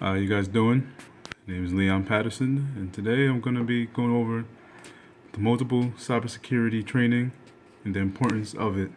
How you guys doing? My name is Leon Patterson, and today I'm going to be going over the multiple cybersecurity training and the importance of it.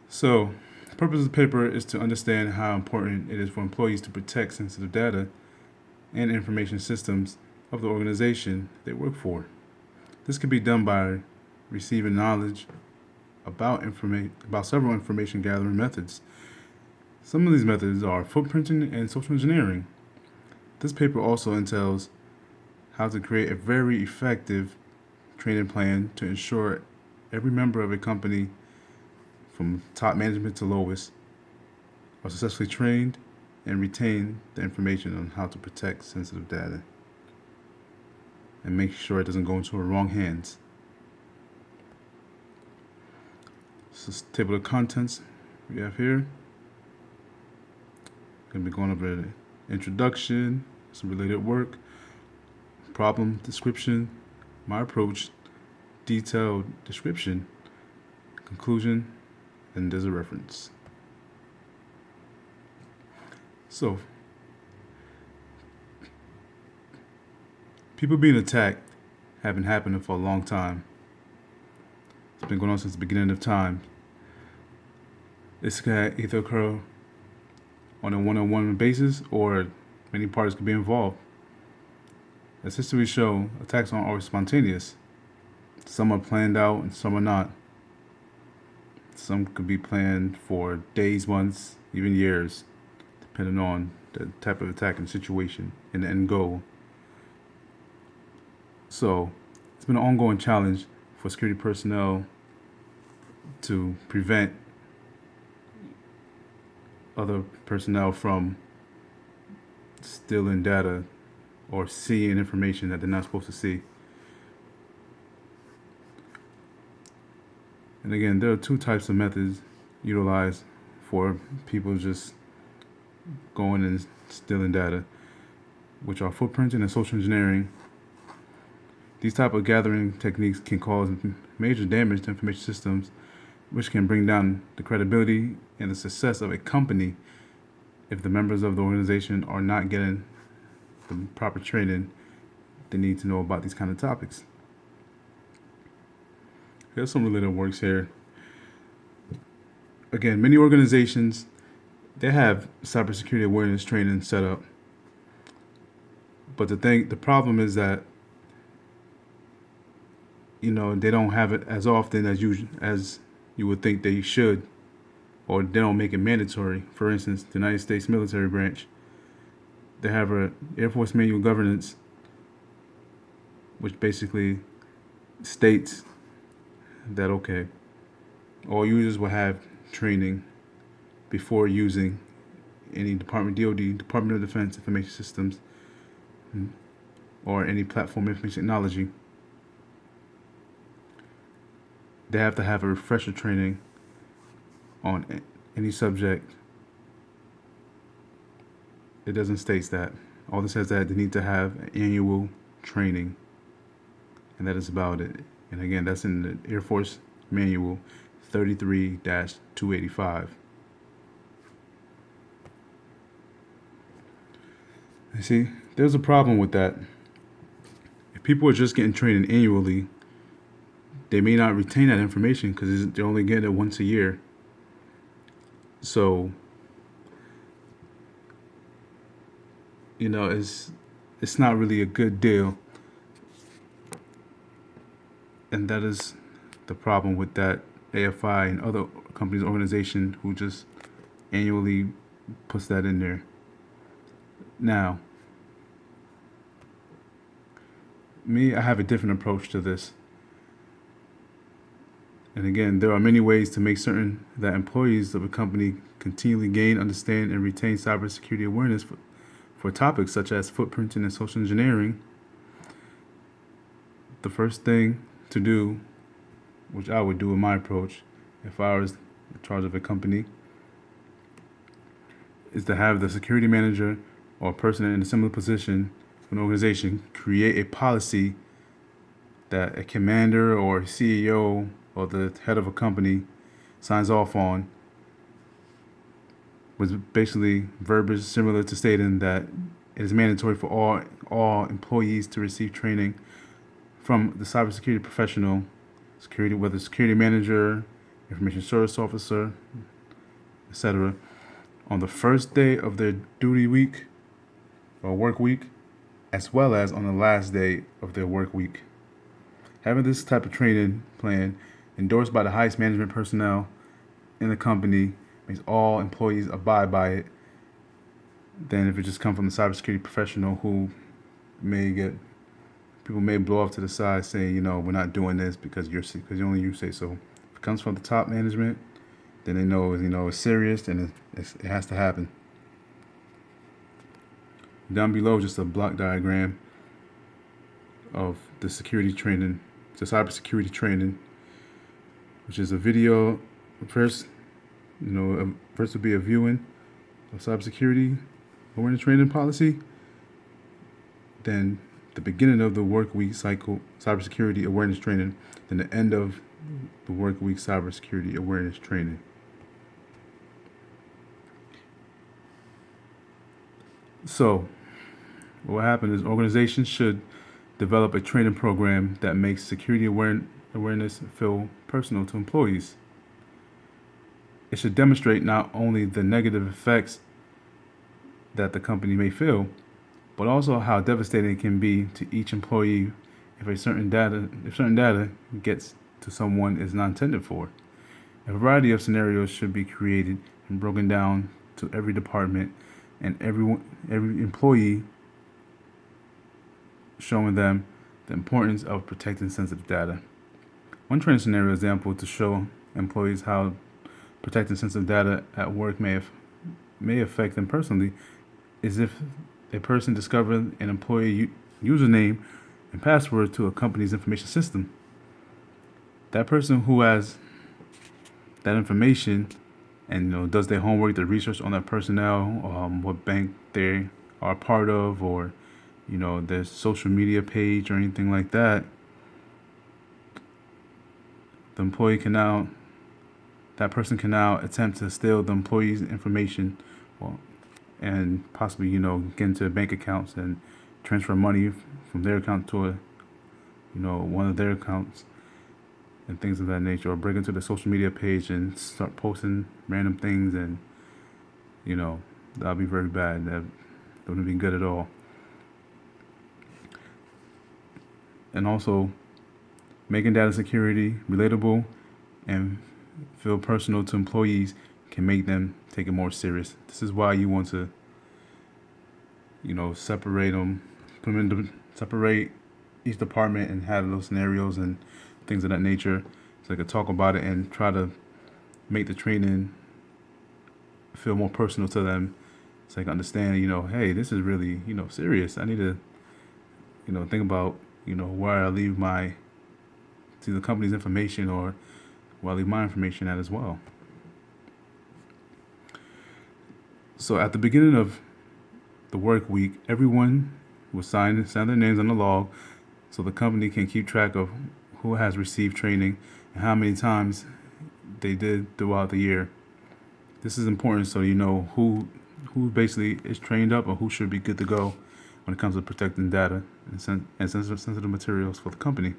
So, the purpose of the paper is to understand how important it is for employees to protect sensitive data and information systems of the organization they work for. This can be done by receiving knowledge about several information gathering methods. Some of these methods are footprinting and social engineering. This paper also entails how to create a very effective training plan to ensure every member of a company, from top management to lowest, are successfully trained and retain the information on how to protect sensitive data and make sure it doesn't go into the wrong hands. This is the table of contents we have here. Going to be going over an introduction, some related work, problem description, my approach, detailed description, conclusion, and there's a reference. So, people being attacked have been happening for a long time. It's been going on since the beginning of time. This can either occur on a one-on-one basis or many parties could be involved. As history shows, attacks aren't always spontaneous. Some are planned out and some are not. Some could be planned for days, months, even years, depending on the type of attack and situation and the end goal. So, it's been an ongoing challenge for security personnel to prevent other personnel from stealing data or seeing information that they're not supposed to see. And again, there are two types of methods utilized for people just going and stealing data, which are footprinting and social engineering. These type of gathering techniques can cause major damage to information systems, which can bring down the credibility and the success of a company if the members of the organization are not getting the proper training they need to know about these kind of topics. Here's some related works here. Again, many organizations, they have cybersecurity awareness training set up. But the problem is that they don't have it as often as you would think they should, or they don't make it mandatory. For instance, the United States military branch, they have a Air Force Manual Governance, which basically states that all users will have training before using any Department of Defense information systems, or any platform information technology. They have to have a refresher training on any subject. It doesn't state that. All it says that they need to have an annual training, and that is about it. And again, that's in the Air Force Manual 33-285. You see, there's a problem with that. If people are just getting trained annually, they may not retain that information because they're only getting it once a year. So, it's not really a good deal. And that is the problem with that AFI and other companies, organization who just annually puts that in there. Now, I have a different approach to this. And again, there are many ways to make certain that employees of a company continually gain, understand, and retain cybersecurity awareness for topics such as footprinting and social engineering. The first thing to do, which I would do in my approach if I was in charge of a company, is to have the security manager or a person in a similar position for an organization create a policy that a commander or CEO or the head of a company signs off on, was basically verbiage similar to stating that it is mandatory for all employees to receive training from the cybersecurity professional, whether security manager, information service officer, etc., on the first day of their duty week or work week, as well as on the last day of their work week. Having this type of training plan endorsed by the highest management personnel in the company makes all employees abide by it than if it just comes from the cybersecurity professional who people may blow off to the side saying, we're not doing this because only you say so. If it comes from the top management, then they know, it's serious and it has to happen. Down below, just a block diagram of the security training, the cybersecurity training, which is a video. First would be a viewing of cybersecurity awareness training policy. Then the beginning of the work week cycle, cybersecurity awareness training. Then the end of the work week, cybersecurity awareness training. So, what happened is organizations should develop a training program that makes security awareness feel personal to employees. It should demonstrate not only the negative effects that the company may feel, but also how devastating it can be to each employee if certain data gets to someone is not intended for. A variety of scenarios should be created and broken down to every department and every employee, showing them the importance of protecting sensitive data. One training scenario example to show employees how protecting sensitive data at work may affect them personally is if a person discovered an employee username and password to a company's information system. That person who has that information and does their homework, their research on that personnel, what bank they are part of, or their social media page or anything like that, that person can now attempt to steal the employee's information, and possibly get into bank accounts and transfer money from their account to one of their accounts and things of that nature, or break into the social media page and start posting random things, and that'll be very bad. That wouldn't be good at all. And also, making data security relatable and feel personal to employees can make them take it more serious. This is why you want to, separate them, separate each department and have those scenarios and things of that nature, so they could talk about it and try to make the training feel more personal to them, so they can understand, hey, this is really, serious. I need to, think about, where I leave the company's information, or where I leave my information at as well. So at the beginning of the work week, everyone will sign their names on the log, so the company can keep track of who has received training and how many times they did throughout the year. This is important so you know who basically is trained up or who should be good to go when it comes to protecting data and sensitive materials for the company.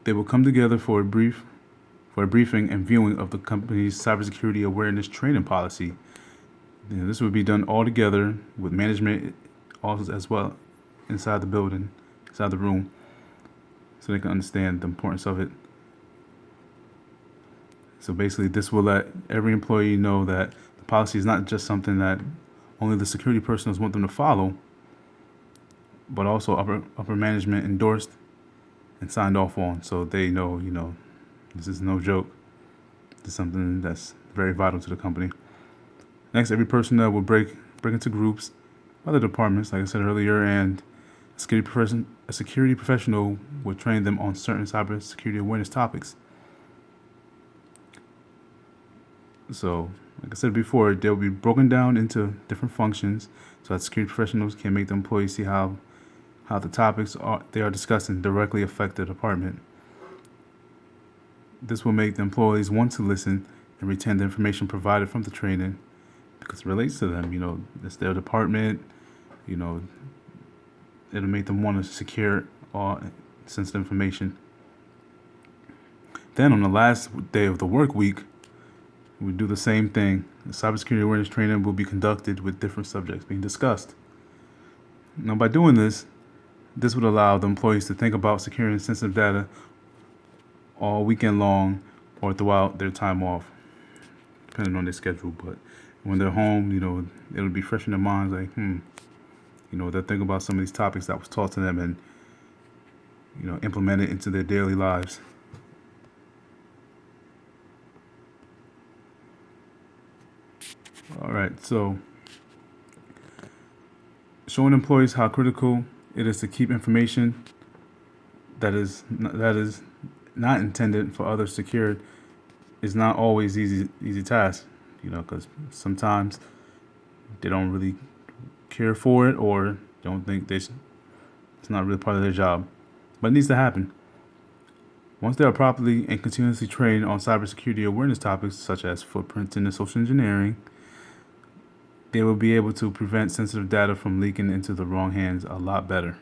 They will come together for a briefing and viewing of the company's cybersecurity awareness training policy. This would be done all together with management also as well inside the building, inside the room, so they can understand the importance of it. So basically, this will let every employee know that the policy is not just something that only the security personnel want them to follow, but also upper management endorsed and signed off on, so they know, this is no joke. This is something that's very vital to the company. Next, every personnel will break into groups, other departments, like I said earlier, and a security professional will train them on certain cybersecurity awareness topics. So, like I said before, they'll be broken down into different functions so that security professionals can make the employees see how the topics they are discussing directly affect the department. This will make the employees want to listen and retain the information provided from the training because it relates to them. It's their department. You know, it'll make them want to secure all sensitive information. Then on the last day of the work week, we do the same thing. The cybersecurity awareness training will be conducted with different subjects being discussed. Now, by doing this would allow the employees to think about securing sensitive data all weekend long or throughout their time off, depending on their schedule. But when they're home, it'll be fresh in their minds, like, they'll think about some of these topics that was taught to them and, implement it into their daily lives. All right, so showing employees how critical it is to keep information that is not intended for others secured is not always easy task, because sometimes they don't really care for it or don't think it's not really part of their job, but it needs to happen. Once they are properly and continuously trained on cybersecurity awareness topics such as footprinting and social engineering, they will be able to prevent sensitive data from leaking into the wrong hands a lot better.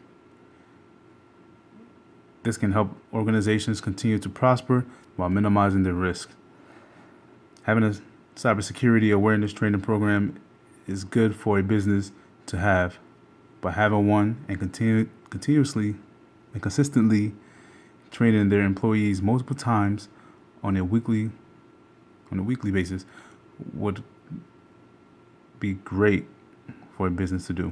This can help organizations continue to prosper while minimizing their risk. Having a cybersecurity awareness training program is good for a business to have, but having one and continuously and consistently training their employees multiple times on a weekly basis would be great for a business to do.